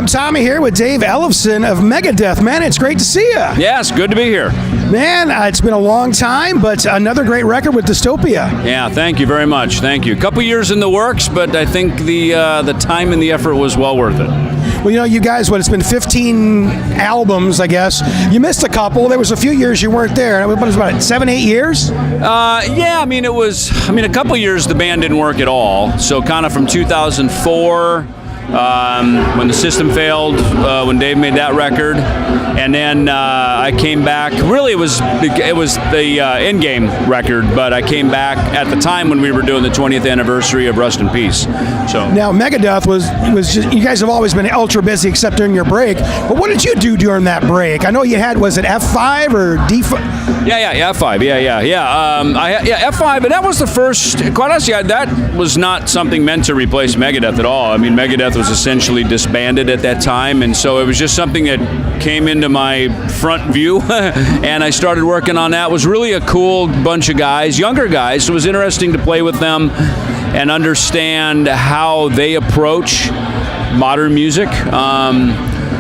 Tommy here with Dave Ellefson of Megadeth. Man, it's great to see you. Yes, good to be here. Man, it's been a long time, but another great record with Dystopia. Yeah, thank you very much. Thank you. A couple years in the works, but I think the time and the effort was well worth it. Well, you know, you guys, it's been 15 albums, I guess. You missed a couple. There was a few years you weren't there. What was about 7, 8 years? Yeah, a couple years the band didn't work at all. So kind of from 2004, when the system failed, when Dave made that record, and then I came back. Really, it was the in-game record, but I came back at the time when we were doing the 20th anniversary of Rust in Peace. So now Megadeth was just, you guys have always been ultra busy except during your break. But what did you do during that break? I know you had, was it F5 or D5? Yeah, F5. Yeah, F5, and that was the first. Quite honestly, that was not something meant to replace Megadeth at all. I mean, Megadeth was essentially disbanded at that time, and so it was just something that came into my front view, and I started working on that. It was really a cool bunch of guys, younger guys, so it was interesting to play with them and understand how they approach modern music.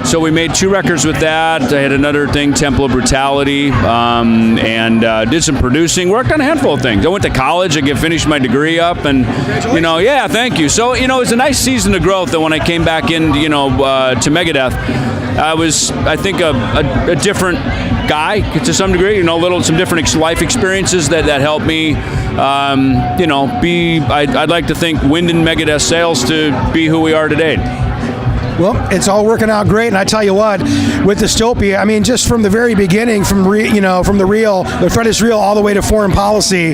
So we made 2 records with that. I had another thing, Temple of Brutality, and did some producing, worked on a handful of things. I went to college, I finished my degree up, and, yeah, thank you. So, it was a nice season of growth that when I came back in, to Megadeth, I was, I think, a different guy to some degree, some different life experiences that helped me, I'd like to think, wind in Megadeth sails to be who we are today. Well, it's all working out great, and I tell you what, with Dystopia, I mean, just from the very beginning, from the threat is real, all the way to Foreign Policy,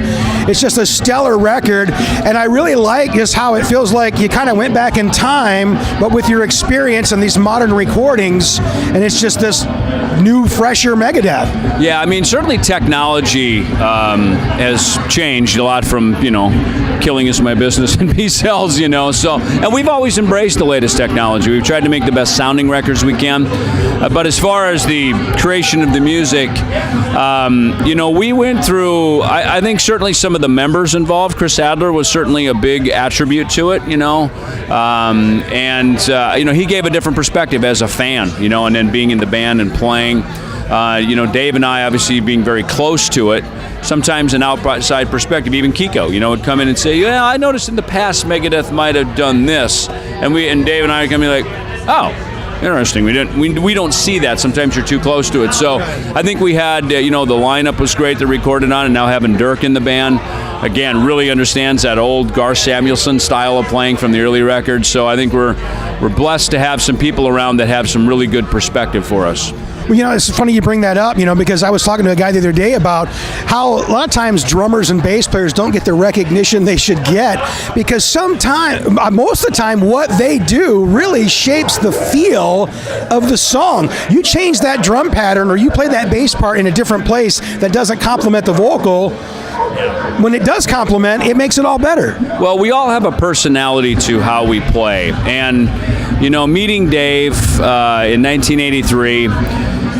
it's just a stellar record, and I really like just how it feels like you kind of went back in time, but with your experience and these modern recordings, and it's just this new, fresher Megadeth. Yeah, I mean, certainly technology has changed a lot from, killing is my business and peace sells, so, and we've always embraced the latest technology. We've tried to make the best sounding records we can, but as far as the creation of the music, we went through, I think certainly some of the members involved. Chris Adler was certainly a big attribute to it, and he gave a different perspective as a fan, and then being in the band and playing. Dave and I obviously being very close to it, sometimes an outside perspective, even Kiko, would come in and say, yeah, I noticed in the past Megadeth might have done this. And Dave and I come in like, oh, interesting. We don't see that. Sometimes you're too close to it. So I think we had, the lineup was great to record it on, and now having Dirk in the band, again, really understands that old Gar Samuelson style of playing from the early records. So I think we're blessed to have some people around that have some really good perspective for us. Well, it's funny you bring that up, because I was talking to a guy the other day about how a lot of times drummers and bass players don't get the recognition they should get, because most of the time, what they do really shapes the feel of the song. You change that drum pattern or you play that bass part in a different place that doesn't complement the vocal. When it does complement, it makes it all better. Well, we all have a personality to how we play, and meeting Dave in 1983,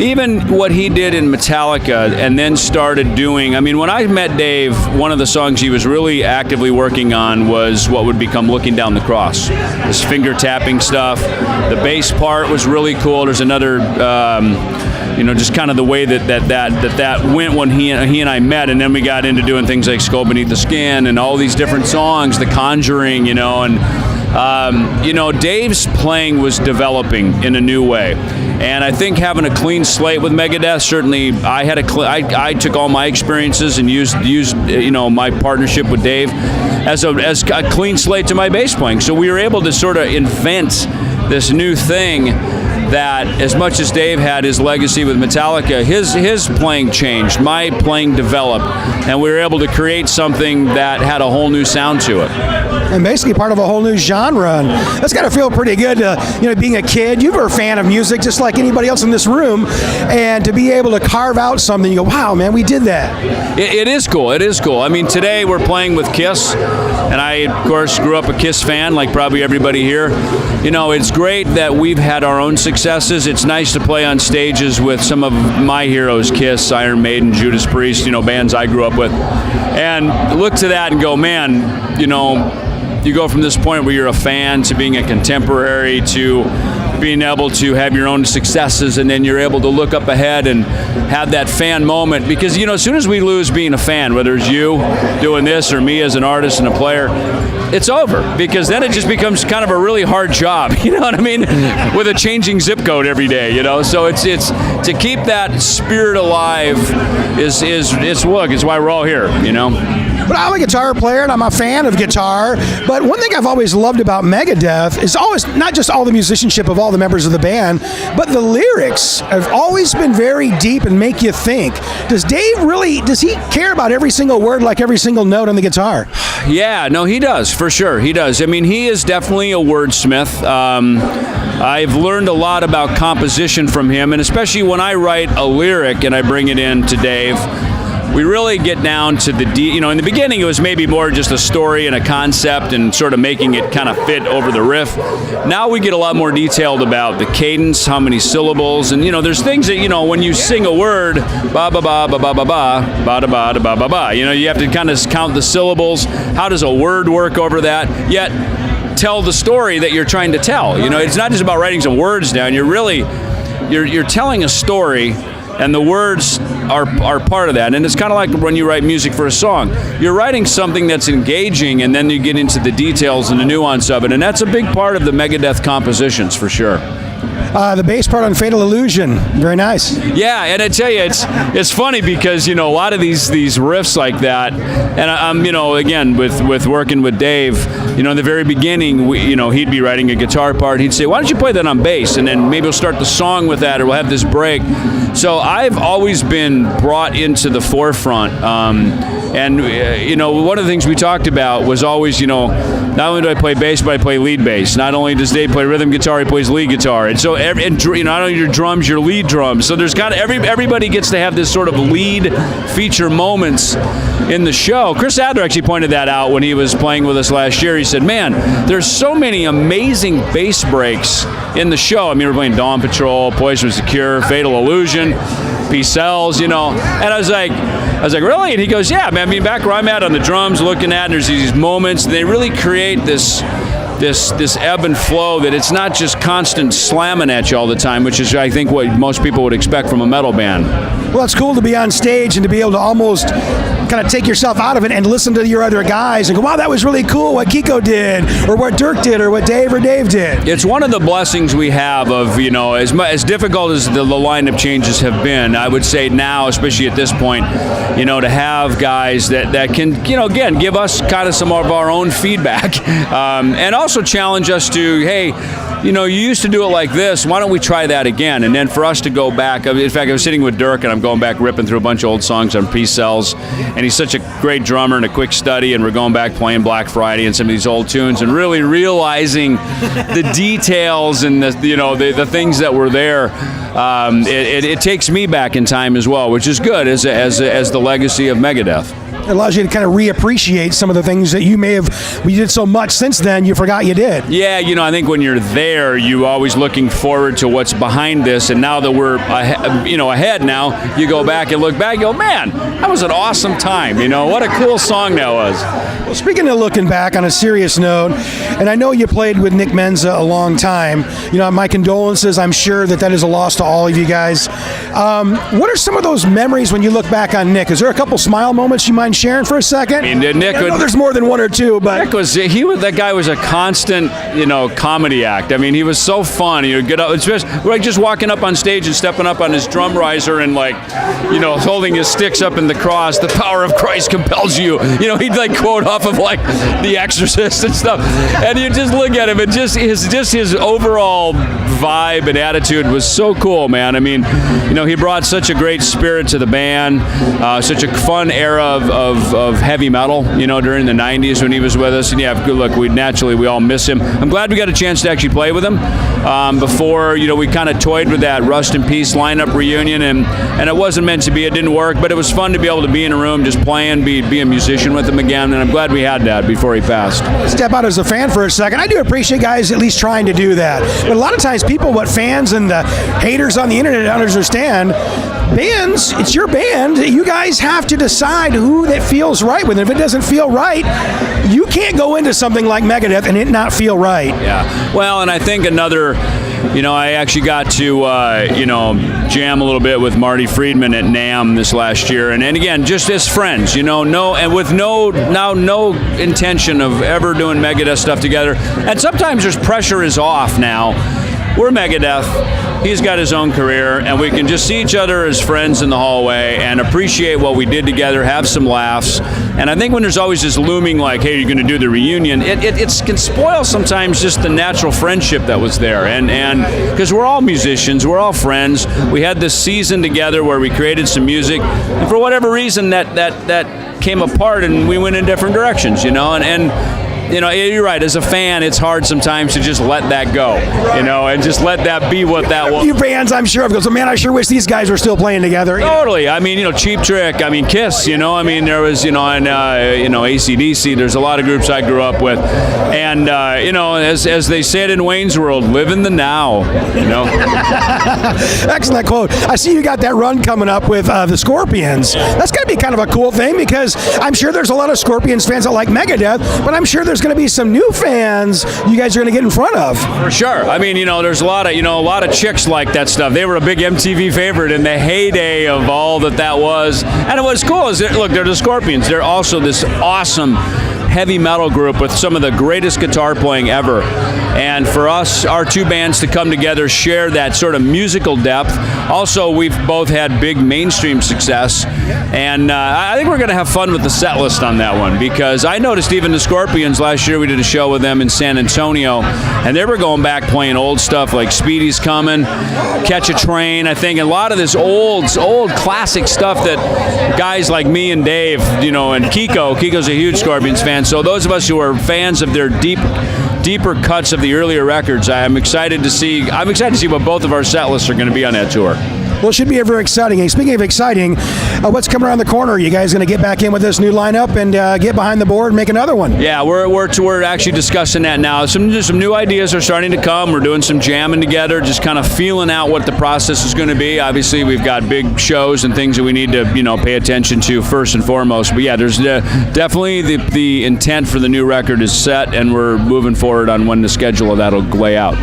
even what he did in Metallica and then started doing, when I met Dave, one of the songs he was really actively working on was what would become Looking Down the Cross. This finger tapping stuff. The bass part was really cool. There's another, just kind of the way that went when he and I met, and then we got into doing things like Skull Beneath the Skin and all these different songs, The Conjuring, Dave's playing was developing in a new way. And I think having a clean slate with Megadeth, certainly I took all my experiences and used my partnership with Dave as a clean slate to my bass playing. So we were able to sort of invent this new thing that, as much as Dave had his legacy with Metallica, his playing changed, my playing developed, and we were able to create something that had a whole new sound to it. And basically part of a whole new genre. And that's got to feel pretty good to, being a kid. You were a fan of music just like anybody else in this room, and to be able to carve out something, you go, wow, man, we did that. It is cool. It is cool. Today we're playing with Kiss, and I, of course, grew up a Kiss fan, like probably everybody here. It's great that we've had our own successes. It's nice to play on stages with some of my heroes, Kiss, Iron Maiden, Judas Priest, bands I grew up with, and look to that and go, man, you go from this point where you're a fan to being a contemporary to being able to have your own successes, and then you're able to look up ahead and have that fan moment. Because, as soon as we lose being a fan, whether it's you doing this or me as an artist and a player, it's over, because then it just becomes kind of a really hard job, you know what I mean, with a changing zip code every day, so it's to keep that spirit alive it's why we're all here, But I'm a guitar player and I'm a fan of guitar. But one thing I've always loved about Megadeth is always not just all the musicianship of all the members of the band, but the lyrics have always been very deep and make you think. Does he care about every single word, like every single note on the guitar? Yeah, no, he does, for sure. He does. I mean, he is definitely a wordsmith. I've learned a lot about composition from him, and especially when I write a lyric and I bring it in to Dave, we really get down to the in the beginning it was maybe more just a story and a concept and sort of making it kind of fit over the riff. Now we get a lot more detailed about the cadence, how many syllables, and there's things that when you sing a word, ba ba ba ba ba ba ba ba da ba da ba ba ba, you have to kind of count the syllables. How does a word work over that? Yet tell the story that you're trying to tell. It's not just about writing some words down. You're telling a story, and the words are part of that. And it's kind of like when you write music for a song. You're writing something that's engaging, and then you get into the details and the nuance of it. And that's a big part of the Megadeth compositions, for sure. The bass part on Fatal Illusion, very nice. Yeah, and I tell you, it's funny because a lot of these riffs like that, and I'm again with working with Dave, in the very beginning, he'd be writing a guitar part. He'd say, "Why don't you play that on bass?" And then maybe we'll start the song with that, or we'll have this break. So I've always been brought into the forefront. And one of the things we talked about was always, not only do I play bass, but I play lead bass. Not only does Dave play rhythm guitar, he plays lead guitar. And so, not only your drums, your lead drums. So there's kind of everybody gets to have this sort of lead feature moments in the show. Chris Adler actually pointed that out when he was playing with us last year. He said, "Man, there's so many amazing bass breaks in the show." I mean, we're playing Dawn Patrol, Poison Was the Cure, Fatal Illusion, Peace Sells, And I was like, "Really?" And he goes, "Yeah, man. I mean, back where I'm at on the drums, looking at, and there's these moments. They really create this ebb and flow that it's not just constant slamming at you all the time, which is, I think, what most people would expect from a metal band." Well, it's cool to be on stage and to be able to almost kind of take yourself out of it and listen to your other guys and go, "Wow, that was really cool what Kiko did, or what Dirk did, or what Dave did." It's one of the blessings we have of, as difficult as the lineup changes have been, I would say now, especially at this point, to have guys that can, again, give us kind of some of our own feedback, and also challenge us to, hey, you used to do it like this. Why don't we try that again? And then for us to go back. In fact, I was sitting with Dirk, and I'm going back ripping through a bunch of old songs on Peace Sells. And he's such a great drummer and a quick study. And we're going back playing Black Friday and some of these old tunes and really realizing the details and the things that were there. It takes me back in time as well, which is good as the legacy of Megadeth. It allows you to kind of reappreciate some of the things that you did so much since then you forgot you did. Yeah, I think when you're there, you always looking forward to what's behind this, and now that we're ahead now, you go back and look back and go, "Man, that was an awesome time, what a cool song that was." Well, speaking of looking back on a serious note, and I know you played with Nick Menza a long time, my condolences. I'm sure that is a loss to all of you guys. What are some of those memories when you look back on Nick? Is there a couple smile moments you mind sharing for a second? I mean, Nick, I know there's more than one or two, but Nick that guy was a constant, comedy act. I mean, he was so fun. He would get up, especially like just walking up on stage and stepping up on his drum riser and holding his sticks up in the cross. "The power of Christ compels you." He'd quote off of The Exorcist and stuff. And you just look at him, and just his overall vibe and attitude was so cool, man. I mean, he brought such a great spirit to the band, such a fun era of heavy metal, during the 90s when he was with us. And yeah, good look, we all miss him. I'm glad we got a chance to actually play with him before, we kind of toyed with that Rust in Peace lineup reunion, and it wasn't meant to be. It didn't work, but it was fun to be able to be in a room just playing, be a musician with him again, and I'm glad we had that before he passed. Step out as a fan for a second. I do appreciate guys at least trying to do that. But a lot of times fans and the haters haters on the internet understand, bands, it's your band. You guys have to decide who that feels right with. And if it doesn't feel right, you can't go into something like Megadeth and it not feel right. Yeah. Well, and I think another, I actually got to, jam a little bit with Marty Friedman at NAMM this last year. And again, just as friends, with no intention of ever doing Megadeth stuff together. And sometimes there's pressure is off now. We're Megadeth. He's got his own career, and we can just see each other as friends in the hallway and appreciate what we did together, have some laughs. And I think when there's always this looming, like, hey, you're going to do the reunion, it can spoil sometimes just the natural friendship that was there. And because we're all musicians, we're all friends. We had this season together where we created some music, and for whatever reason, that came apart, and we went in different directions, you're right. As a fan, it's hard sometimes to just let that go, and just let that be what that was. You fans, I'm sure, goes, man, I sure wish these guys were still playing together. Totally. I mean, Cheap Trick. I mean, Kiss. There was, and AC/DC. There's a lot of groups I grew up with, and as they said in Wayne's World, live in the now. Excellent quote. I see you got that run coming up with the Scorpions. That's got to be kind of a cool thing because I'm sure there's a lot of Scorpions fans that like Megadeth, but I'm sure there's going to be some new fans you guys are going to get in front of. For sure. I mean, there's a lot of chicks like that stuff. They were a big MTV favorite in the heyday of all that was. And what's cool is, look, they're the Scorpions. They're also this awesome heavy metal group with some of the greatest guitar playing ever. And for us, our two bands to come together, share that sort of musical depth. Also, we've both had big mainstream success. And I think we're going to have fun with the set list on that one, because I noticed even the Scorpions last year, we did a show with them in San Antonio, and they were going back playing old stuff like Speedy's Coming, Catch a Train, I think, and a lot of this old classic stuff that guys like me and Dave, and Kiko's a huge Scorpions fan. So those of us who are fans of their deeper cuts of the earlier records, I'm excited to see what both of our set lists are going to be on that tour. Well, it should be very exciting. And speaking of exciting, what's coming around the corner? You guys going to get back in with this new lineup and get behind the board and make another one? Yeah, we're actually discussing that now. Some new ideas are starting to come. We're doing some jamming together, just kind of feeling out what the process is going to be. Obviously, we've got big shows and things that we need to pay attention to first and foremost. But yeah, there's definitely the intent for the new record is set, and we're moving forward on when the schedule of that will lay out.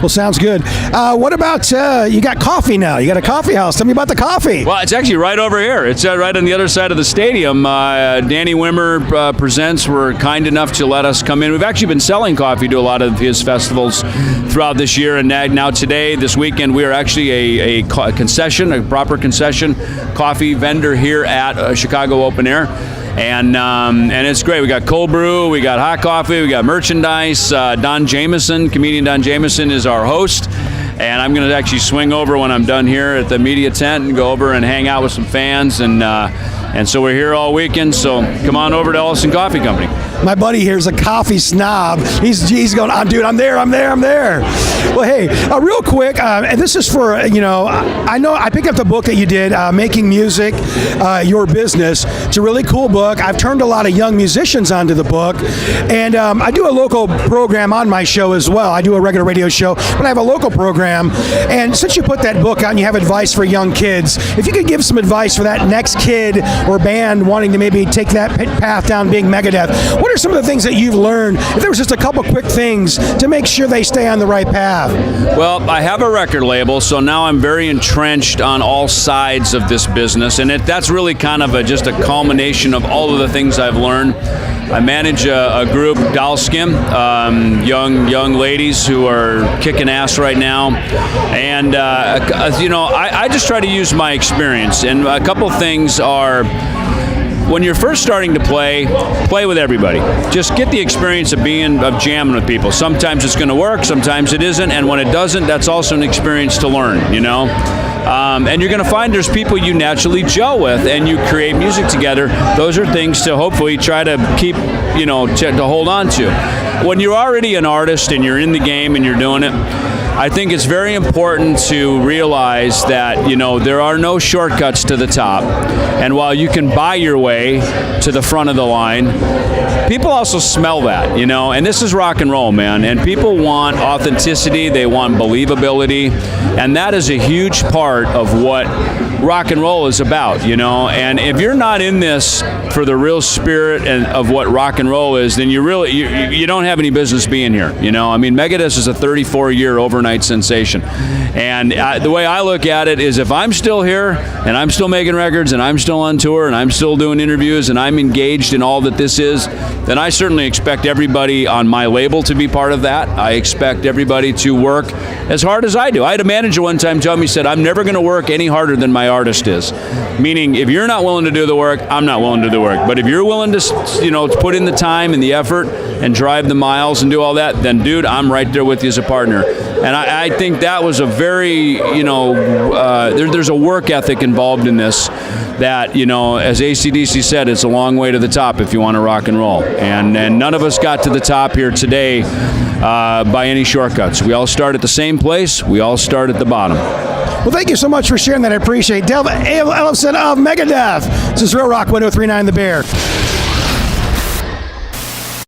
Well, sounds good. What about, you got coffee now? You got a coffee house. Tell me about the coffee. Well, it's actually right over here. It's right on the other side of the stadium. Danny Wimmer Presents were kind enough to let us come in. We've actually been selling coffee to a lot of his festivals throughout this year. And now today, this weekend, we are actually a proper concession coffee vendor here at Chicago Open Air. And it's great. We got cold brew, we got hot coffee, we got merchandise. Don Jameson, comedian Don Jameson, is our host. And I'm going to actually swing over when I'm done here at the media tent and go over and hang out with some fans. And so we're here all weekend. So come on over to Ellefson Coffee Company. My buddy here is a coffee snob. He's going, dude, I'm there. Well, hey, real quick, and this is for, I know I picked up the book that you did, Making Music, Your Business. It's a really cool book. I've turned a lot of young musicians onto the book. And I do a local program on my show as well. I do a regular radio show, but I have a local program. And since you put that book out and you have advice for young kids, if you could give some advice for that next kid or band wanting to maybe take that path down being Megadeth, what are some of the things that you've learned, if there was just a couple quick things to make sure they stay on the right path? Well, I have a record label, so now I'm very entrenched on all sides of this business, and that's really kind of just a culmination of all of the things I've learned. I manage a group, Doll Skim, young ladies who are kicking ass right now, and I just try to use my experience. And a couple things are, when you're first starting to play with everybody. Just get the experience of jamming with people. Sometimes it's going to work, sometimes it isn't, and when it doesn't, that's also an experience to learn. And you're going to find there's people you naturally gel with, and you create music together. Those are things to hopefully try to keep, to hold on to. When you're already an artist and you're in the game and you're doing it, I think it's very important to realize that, there are no shortcuts to the top. And while you can buy your way to the front of the line, people also smell that, and this is rock and roll, man. And people want authenticity, they want believability, and that is a huge part of what rock and roll is about, And if you're not in this for the real spirit and of what rock and roll is, then you don't have any business being here, I mean, Megadeth is a 34-year overnight sensation, and the way I look at it is, if I'm still here and I'm still making records and I'm still on tour and I'm still doing interviews and I'm engaged in all that this is, then I certainly expect everybody on my label to be part of that. I expect everybody to work as hard as I do. I had a manager one time tell me, he said, I'm never going to work any harder than my artist is. Meaning, if you're not willing to do the work, I'm not willing to do the work. But if you're willing to, put in the time and the effort and drive the miles and do all that, then dude, I'm right there with you as a partner. And I think that was a very, there's a work ethic involved in this that, as AC/DC said, it's a long way to the top if you want to rock and roll. And none of us got to the top here today by any shortcuts. We all start at the same place. We all start at the bottom. Well, thank you so much for sharing that. I appreciate it. Dave Ellefson of Megadeth. This is Real Rock 103.9 The Bear.